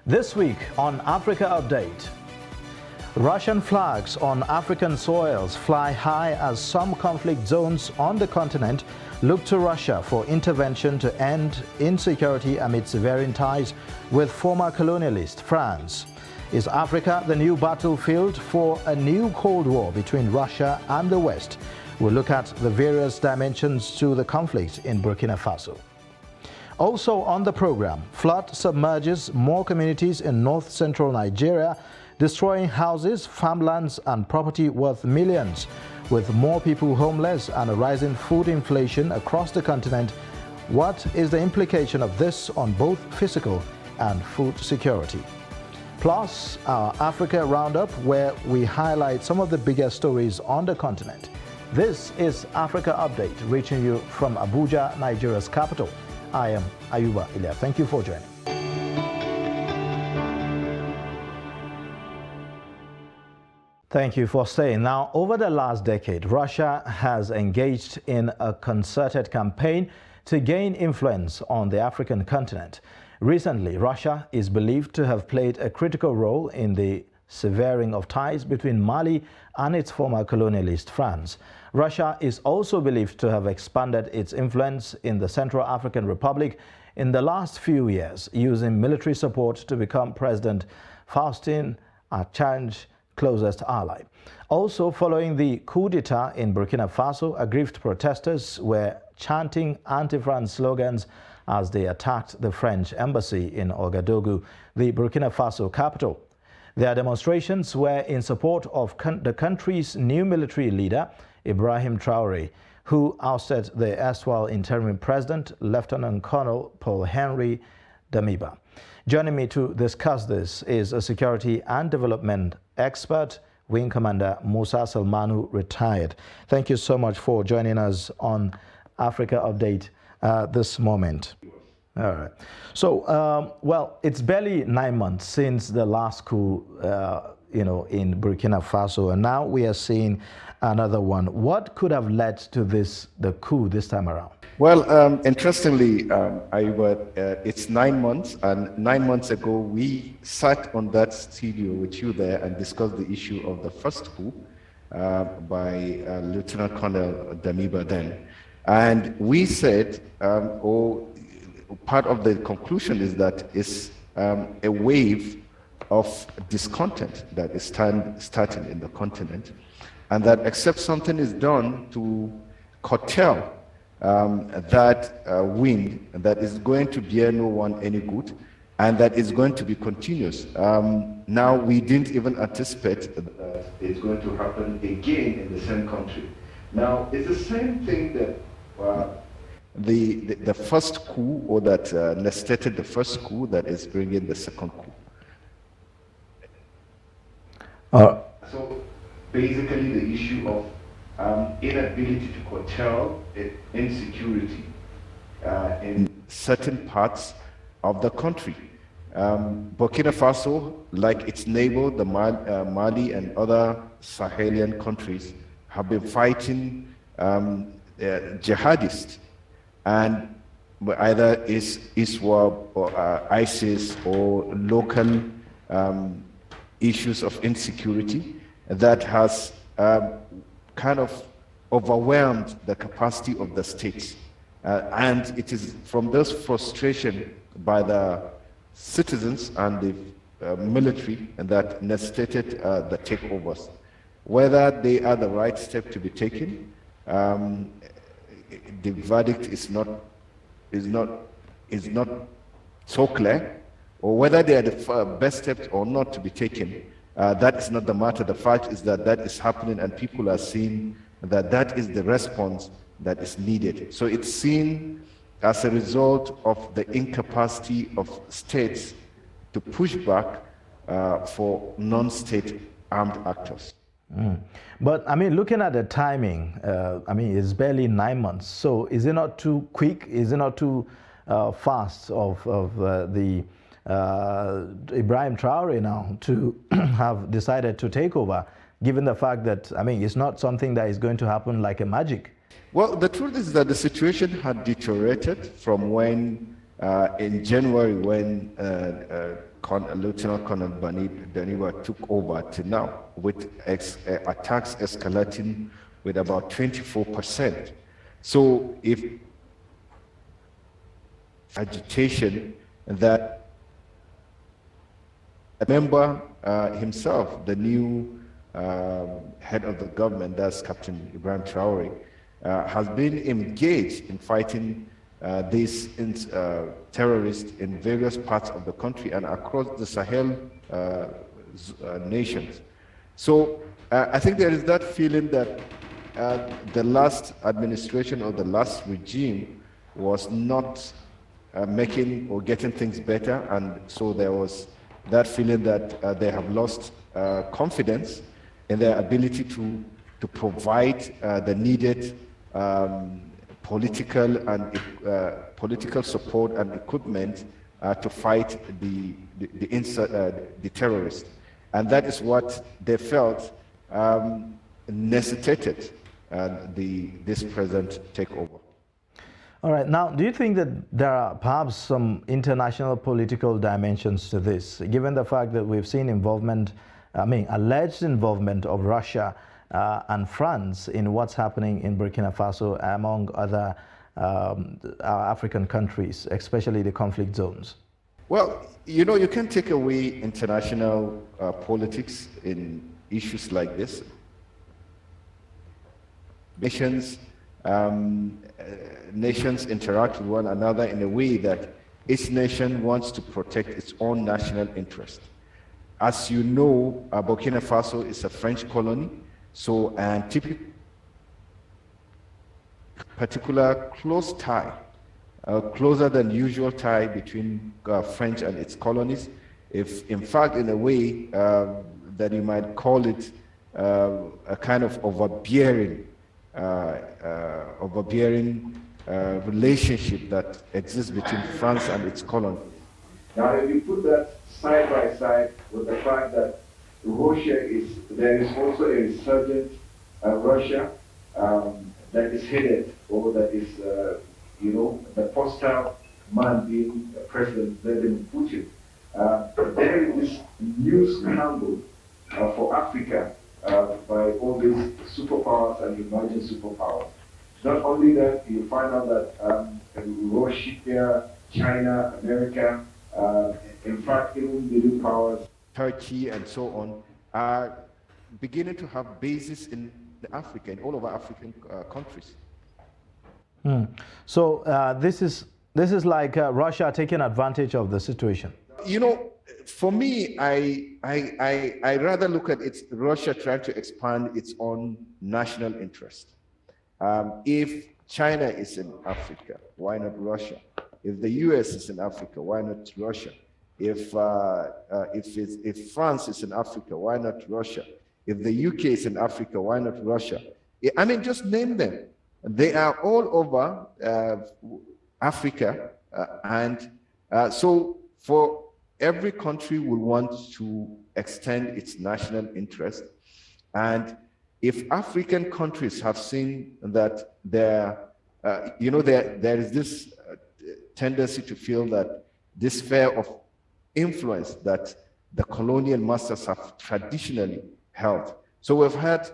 This week on Africa Update, Russian flags on African soils fly high as some conflict zones on the continent look to Russia for intervention to end insecurity amid severing ties with former colonialist France. Is Africa the new battlefield for a new Cold War between Russia and the West? We'll look at the various dimensions to the conflict in Burkina Faso. Also on the program, flood submerges more communities in north-central Nigeria, destroying houses, farmlands and property worth millions. With more people homeless and a rising food inflation across the continent, what is the implication of this on both physical and food security? Plus, our Africa Roundup, where we highlight some of the biggest stories on the continent. This is Africa Update, reaching you from Abuja, Nigeria's capital. I am Ayuba Ilya. Thank you for joining. Thank you for staying. Now, over the last decade, Russia has engaged in a concerted campaign to gain influence on the African continent. Recently, Russia is believed to have played a critical role in the severing of ties between Mali and its former colonialist France. Russia is also believed to have expanded its influence in the Central African Republic in the last few years, using military support to become President Faustin Archange's closest ally. Also, following the coup d'etat in Burkina Faso, aggrieved protesters were chanting anti-France slogans as they attacked the French embassy in Ouagadougou, the Burkina Faso capital. Their demonstrations were in support of the country's new military leader, Ibrahim Traoré, who ousted the erstwhile interim president, Lieutenant Colonel Paul-Henri Damiba. Joining me to discuss this is a security and development expert, Wing Commander Musa Salmanu, retired. Thank you so much for joining us on Africa Update this moment. All right. So, well, it's barely 9 months since the last coup, in Burkina Faso, and now we are seeing another one. What could have led to the coup this time around? Well, interestingly, it's 9 months, and 9 months ago we sat on that studio with you there and discussed the issue of the first coup by Lieutenant Colonel Damiba then, and we said, part of the conclusion is that it's a wave of discontent that is starting in the continent, and that except something is done to curtail that wind that is going to bear no one any good, and that is going to be continuous. Now, we didn't even anticipate that it's going to happen again in the same country. Now, it's the same thing that the first coup, or that necessitated the first coup, that is bringing the second coup. So basically the issue of inability to curtail insecurity in certain parts of the country. Burkina Faso, like its neighbor, the Mali and other Sahelian countries, have been fighting jihadists, and either ISWAP or ISIS or local issues of insecurity that has kind of overwhelmed the capacity of the states. And it is from this frustration by the citizens and the military that necessitated the takeovers. Whether they are the right step to be taken, the verdict is not so clear, or whether they are the best steps or not to be taken. That is not the matter. The fact is that that is happening, and people are seeing that that is the response that is needed. So it's seen as a result of the incapacity of states to push back for non-state armed actors. But I mean, looking at the timing, it's barely 9 months. So is it not too quick? Is it not too fast of the Ibrahim Traoré now to have decided to take over, given the fact that, it's not something that is going to happen like a magic? Well, the truth is that the situation had deteriorated from when in January when Lieutenant Colonel Damiba took over to now, with attacks escalating with about 24%. So if agitation that a member himself, the new head of the government, that's Captain Ibrahim Traore, has been engaged in fighting these terrorists in various parts of the country and across the Sahel nations. So I think there is that feeling that the last administration or the last regime was not making or getting things better, and so there was that feeling that they have lost confidence in their ability to provide the needed political support and equipment to fight the terrorists, and that is what they felt necessitated this present takeover. All right. Now, do you think that there are perhaps some international political dimensions to this, given the fact that we've seen involvement, alleged involvement of Russia and France in what's happening in Burkina Faso, among other African countries, especially the conflict zones? Well, you know, you can't take away international politics in issues like this. Nations interact with one another in a way that each nation wants to protect its own national interest. As you know, Burkina Faso is a French colony, so a particular close tie, closer than usual tie between French and its colonies. If, in fact, in a way that you might call it a kind of overbearing relationship that exists between France and its colony. Now, if you put that side by side with the fact that there is also a resurgent Russia that is headed, or that is, the hostile man being President Vladimir Putin. There is this new scramble for Africa by all these superpowers and emerging superpowers. Not only that, you find out that Russia, China, America, in fact, even middle powers, Turkey and so on, are beginning to have bases in Africa, in all of our African countries. So this is like Russia taking advantage of the situation. You know, for me, I rather look at it, Russia trying to expand its own national interest. If China is in Africa, why not Russia? If the US is in Africa, why not Russia? If France is in Africa, why not Russia? If the UK is in Africa, why not Russia? I mean, just name them. They are all over Africa, and so for every country will want to extend its national interest. And if African countries have seen that there is this tendency to feel that this sphere of influence that the colonial masters have traditionally held. So we've had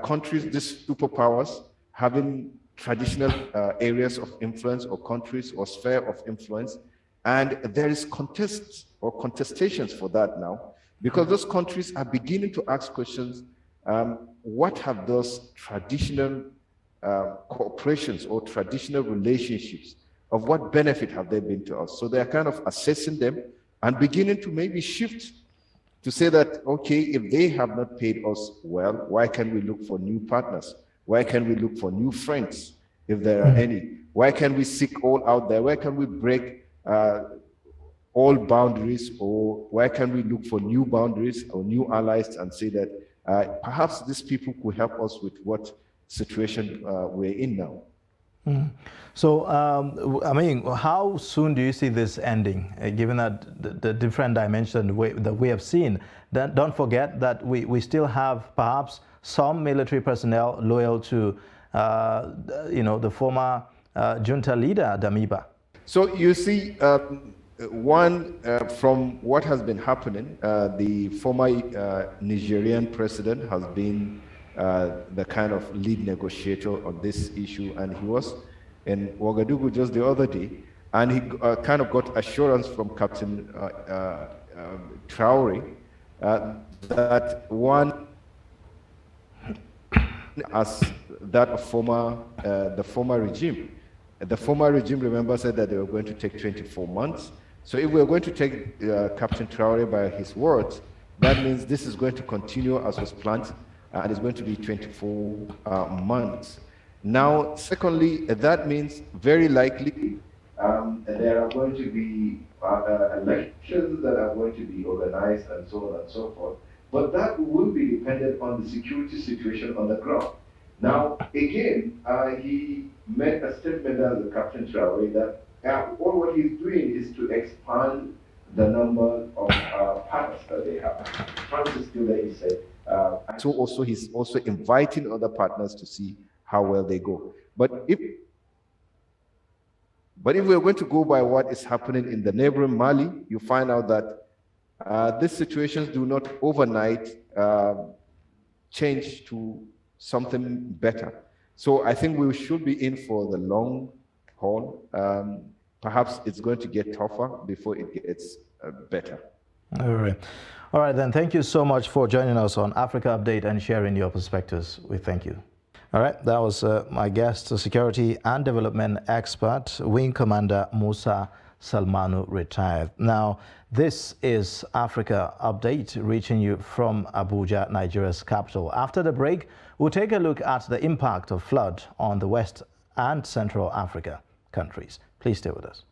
countries, these superpowers, having traditional areas of influence, or countries or sphere of influence, and there is contests or contestations for that now, because those countries are beginning to ask questions. What have those traditional cooperations or traditional relationships, of what benefit have they been to us? So they're kind of assessing them and beginning to maybe shift to say that, okay, if they have not paid us well, why can't we look for new partners? Why can't we look for new friends, if there are any? Why can't we seek all out there? Why can't we break all boundaries, or why can't we look for new boundaries or new allies and say that perhaps these people could help us with what situation we're in now? So, how soon do you see this ending, given that the different dimensions that we have seen? Don't forget that we still have perhaps some military personnel loyal to, the former junta leader, Damiba. So you see, from what has been happening, the former Nigerian president has been the kind of lead negotiator on this issue, and he was in Ouagadougou just the other day, and he kind of got assurance from Captain Traore that one, as that of the former regime. The former regime, remember, said that they were going to take 24 months. So if we're going to take Captain Traore by his words, that means this is going to continue as was planned, and it's going to be 24 months. Now, secondly, that means very likely there are going to be elections that are going to be organized and so on and so forth. But that will be dependent on the security situation on the ground. Now, again, he made a statement as the Captain Traore that all what he's doing is to expand the number of partners that they have. Francis Tiller, he said. So also he's also inviting other partners to see how well they go. But if we're going to go by what is happening in the neighboring Mali, you find out that these situations do not overnight change to something better. So I think we should be in for the long haul. Perhaps it's going to get tougher before it gets better. All right, then. Thank you so much for joining us on Africa Update and sharing your perspectives. We thank you. All right, that was my guest, security and development expert, Wing Commander Musa Salmanu, retired. Now, this is Africa Update, reaching you from Abuja, Nigeria's capital. After the break, we'll take a look at the impact of flood on the West and Central Africa countries. Please stay with us.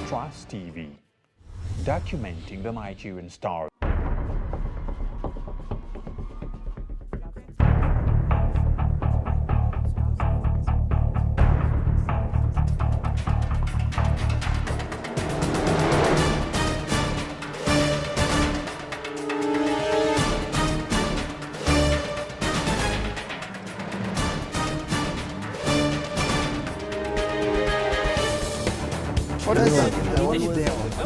Trust TV, documenting the Nigerian star.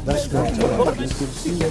That's great. Good to see you.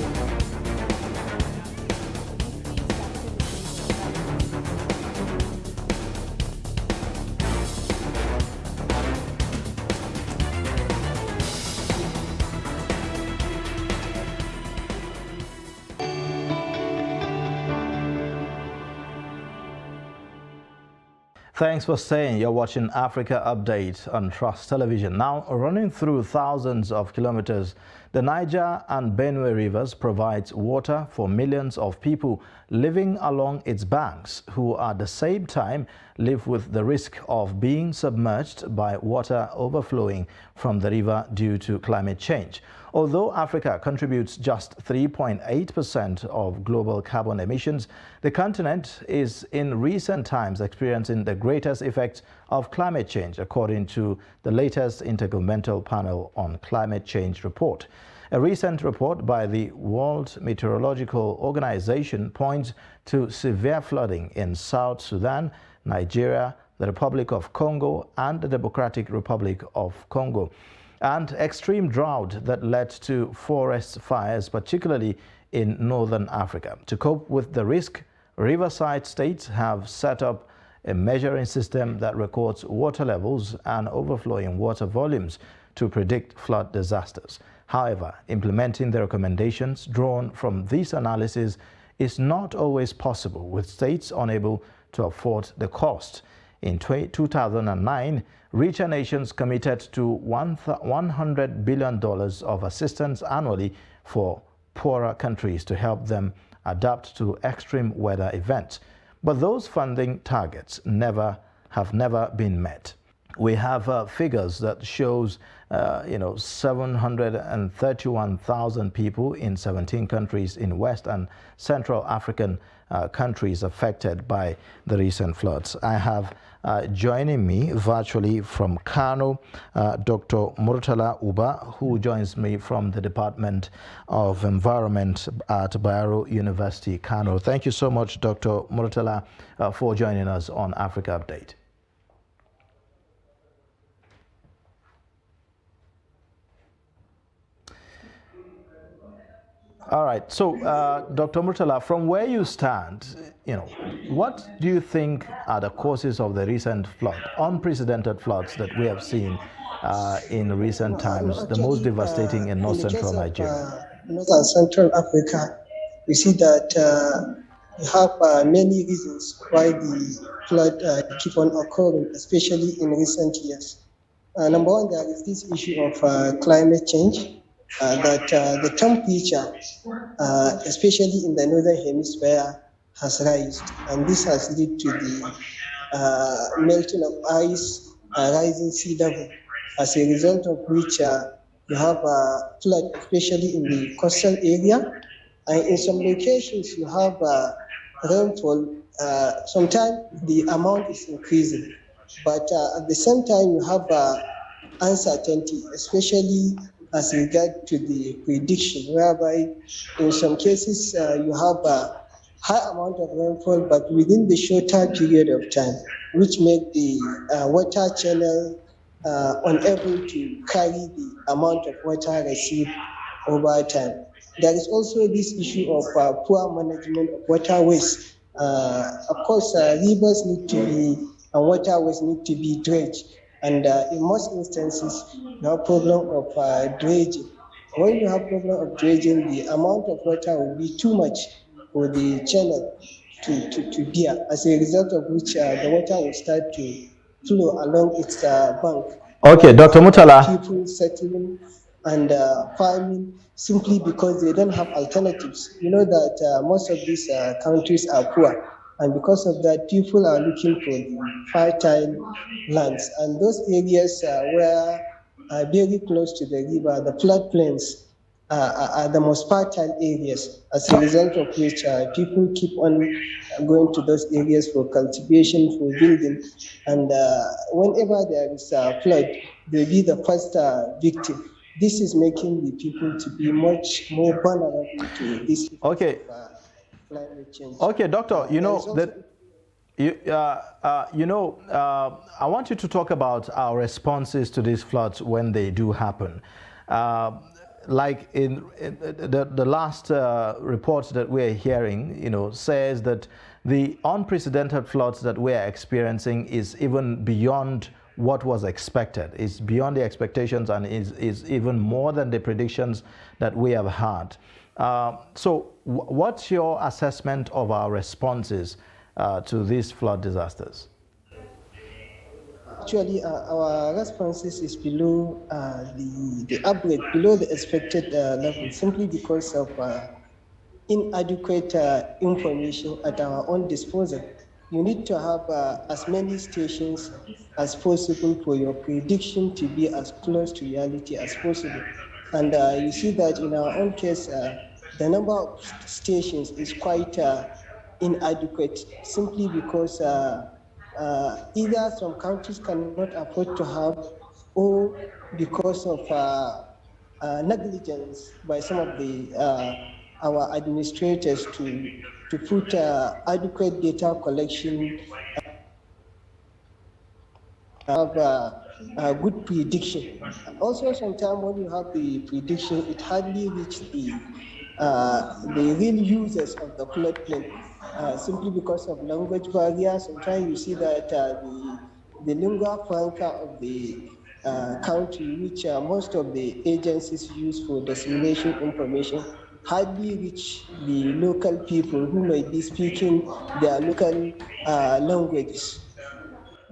Thanks for staying. You're watching Africa Update on Trust Television. Now, running through thousands of kilometers, the Niger and Benue rivers provides water for millions of people living along its banks, who at the same time live with the risk of being submerged by water overflowing from the river due to climate change. Although Africa contributes just 3.8% of global carbon emissions, the continent is in recent times experiencing the greatest effects of climate change, according to the latest Intergovernmental Panel on Climate Change report. A recent report by the World Meteorological Organization points to severe flooding in South Sudan, Nigeria, the Republic of Congo, and the Democratic Republic of Congo. and extreme drought that led to forest fires, particularly in northern Africa. To cope with the risk, riverside states have set up a measuring system that records water levels and overflowing water volumes to predict flood disasters. However, implementing the recommendations drawn from these analyses is not always possible, with states unable to afford the cost. In 2009, richer nations committed to $100 billion of assistance annually for poorer countries to help them adapt to extreme weather events. But those funding targets have never been met. We have figures that shows 731,000 people in 17 countries in West and Central African countries affected by the recent floods. I have joining me virtually from Kano, Dr. Murtala Uba, who joins me from the Department of Environment at Bayero University, Kano. Thank you so much, Dr. Murtala, for joining us on Africa Update. All right. So, Dr. Murtala, from where you stand, what do you think are the causes of the recent flood, unprecedented floods that we have seen in recent times, the most devastating in North Central Nigeria? North and Central Africa, we see that we have many reasons why the flood keep on occurring, especially in recent years. Number one, there is this issue of climate change. That the temperature, especially in the northern hemisphere, has risen, and this has led to the melting of ice, rising sea level, as a result of which you have a flood, especially in the coastal area, and in some locations you have rainfall. Sometimes the amount is increasing, but at the same time you have uncertainty, especially as regard to the prediction, whereby in some cases you have a high amount of rainfall, but within the shorter period of time, which make the water channel unable to carry the amount of water received over time. There is also this issue of poor management of waterways. Of course, rivers need to be, and waterways need to be dredged. And in most instances, you have problem of dredging. When you have problem of dredging, the amount of water will be too much for the channel to bear, as a result of which the water will start to flow along its bank. Okay, Dr. Murtala. People settling and farming simply because they don't have alternatives. You know that most of these countries are poor. And because of that, people are looking for the fertile lands. And those areas where are very close to the river, the floodplains, are the most fertile areas, as a result of which people keep on going to those areas for cultivation, for building. And whenever there is a flood, they'll be the first victim. This is making the people to be much more vulnerable to this. Okay. Climate change. Okay, doctor, I want you to talk about our responses to these floods when they do happen. Like in the last reports that we're hearing, says that the unprecedented floods that we're experiencing is even beyond what was expected. It's beyond the expectations and is even more than the predictions that we have had. So what's your assessment of our responses to these flood disasters? Actually, our responses is below the average, below the expected level, simply because of inadequate information at our own disposal. You need to have as many stations as possible for your prediction to be as close to reality as possible. And you see that in our own case, the number of stations is quite inadequate, simply because either some countries cannot afford to have, or because of negligence by some of our administrators to put adequate data collection, have good prediction. Also, sometimes when you have the prediction, it hardly reaches the real users of the floodplain, simply because of language barriers. Sometimes you see that the lingua franca of the country, which most of the agencies use for dissemination information, hardly reach the local people who may be speaking their local languages.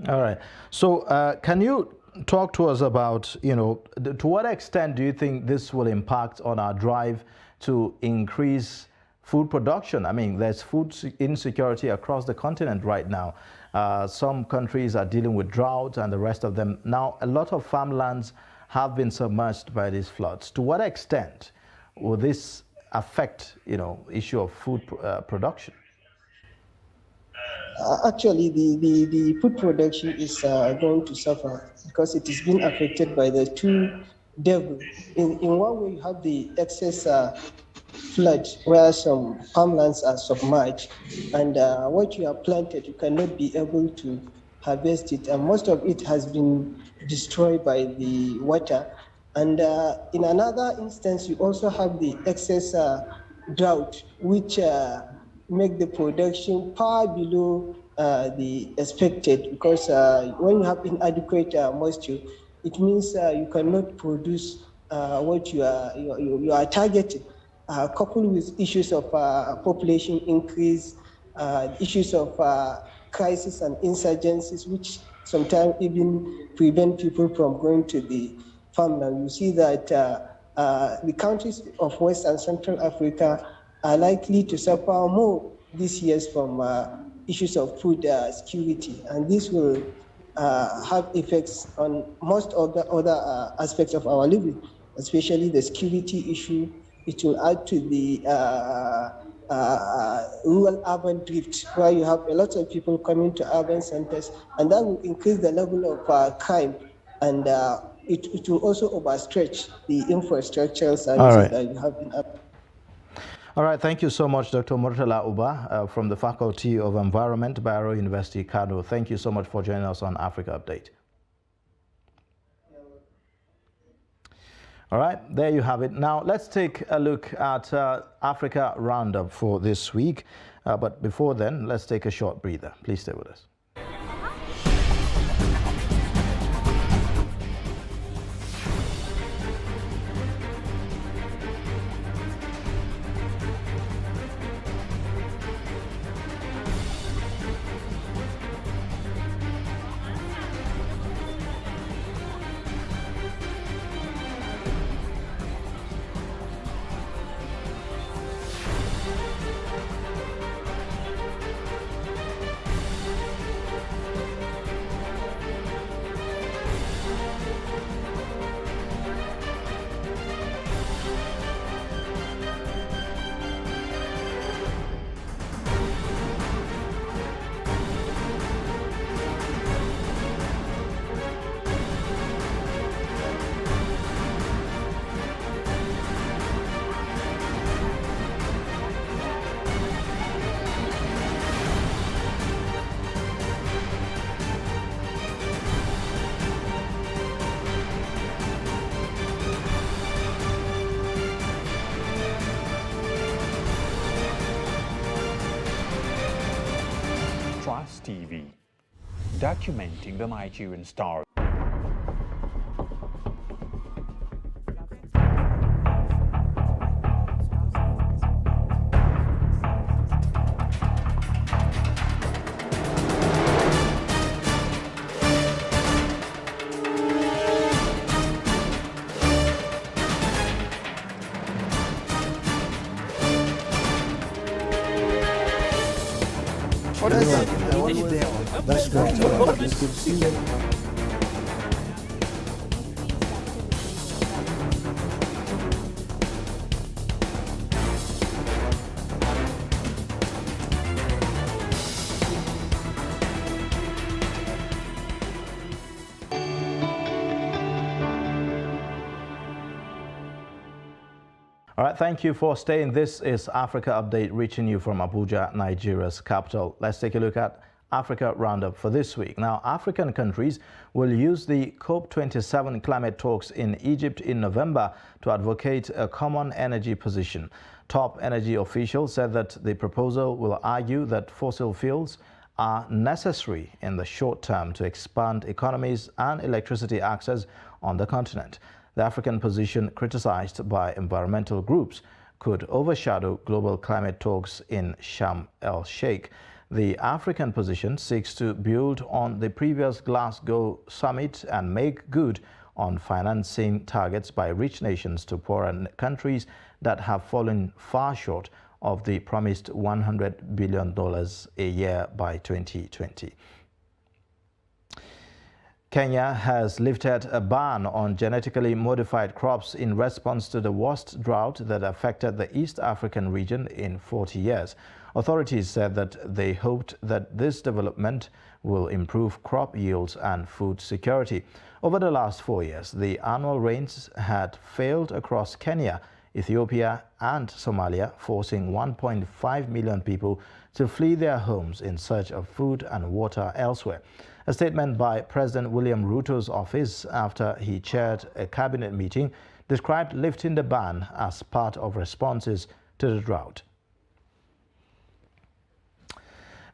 All right. So can you talk to us about, to what extent do you think this will impact on our drive to increase food production? I mean, there's food insecurity across the continent right now. Some countries are dealing with drought and the rest of them. Now, a lot of farmlands have been submerged by these floods. To what extent will this affect, issue of food production? Actually, the food production is going to suffer because it is being affected by the two devils. In one way, you have the excess flood where some farmlands are submerged, and what you have planted, you cannot be able to harvest it, and most of it has been destroyed by the water. And in another instance, you also have the excess drought, which make the production far below the expected, because when you have inadequate moisture, it means you cannot produce what you are targeting. Coupled with issues of population increase, issues of crisis and insurgencies, which sometimes even prevent people from going to the farmland. You see that the countries of West and Central Africa are likely to suffer more this year from issues of food security, and this will have effects on most of the other aspects of our living, especially the security issue. It will add to the rural-urban drift, where you have a lot of people coming to urban centers, and that will increase the level of crime, and it will also overstretch the infrastructural services that you have in urban. All right, thank you so much, Dr. Murtala Uba from the Faculty of Environment, Bayero University, Kano. Thank you so much for joining us on Africa Update. All right, there you have it. Now, let's take a look at Africa Roundup for this week. But before then, let's take a short breather. Please stay with us. Trust TV, documenting the Nigerian story. That's great. Good to see you. All right, thank you for staying. This is Africa Update, reaching you from Abuja, Nigeria's capital. Let's take a look at Africa Roundup for this week. Now, African countries will use the COP27 climate talks in Egypt in November to advocate a common energy position. Top energy officials said that the proposal will argue that fossil fuels are necessary in the short term to expand economies and electricity access on the continent. The African position, criticized by environmental groups, could overshadow global climate talks in Sharm el-Sheikh. The African position seeks to build on the previous Glasgow summit and make good on financing targets by rich nations to poorer countries that have fallen far short of the promised $100 billion a year by 2020. Kenya has lifted a ban on genetically modified crops in response to the worst drought that affected the East African region in 40 years. Authorities said that they hoped that this development will improve crop yields and food security. Over the last 4 years, the annual rains had failed across Kenya, Ethiopia and Somalia, forcing 1.5 million people to flee their homes in search of food and water elsewhere. A statement by President William Ruto's office after he chaired a cabinet meeting described lifting the ban as part of responses to the drought.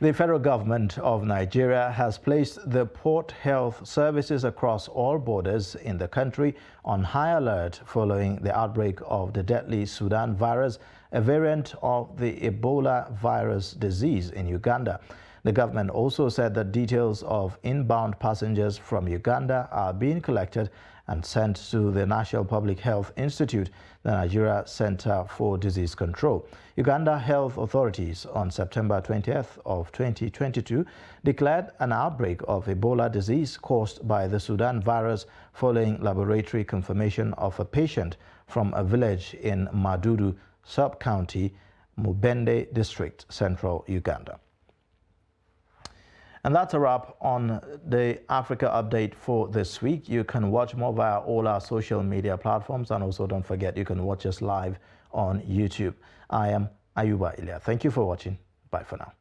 The federal government of Nigeria has placed the port health services across all borders in the country on high alert following the outbreak of the deadly Sudan virus, a variant of the Ebola virus disease in Uganda. The government also said that details of inbound passengers from Uganda are being collected and sent to the National Public Health Institute, the Nigeria Center for Disease Control. Uganda health authorities on September 20th of 2022 declared an outbreak of Ebola disease caused by the Sudan virus following laboratory confirmation of a patient from a village in Madudu sub-county, Mubende district, central Uganda. And that's a wrap on the Africa Update for this week. You can watch more via all our social media platforms, and also don't forget you can watch us live on YouTube. I am Ayuba Ilya. Thank you for watching. Bye for now.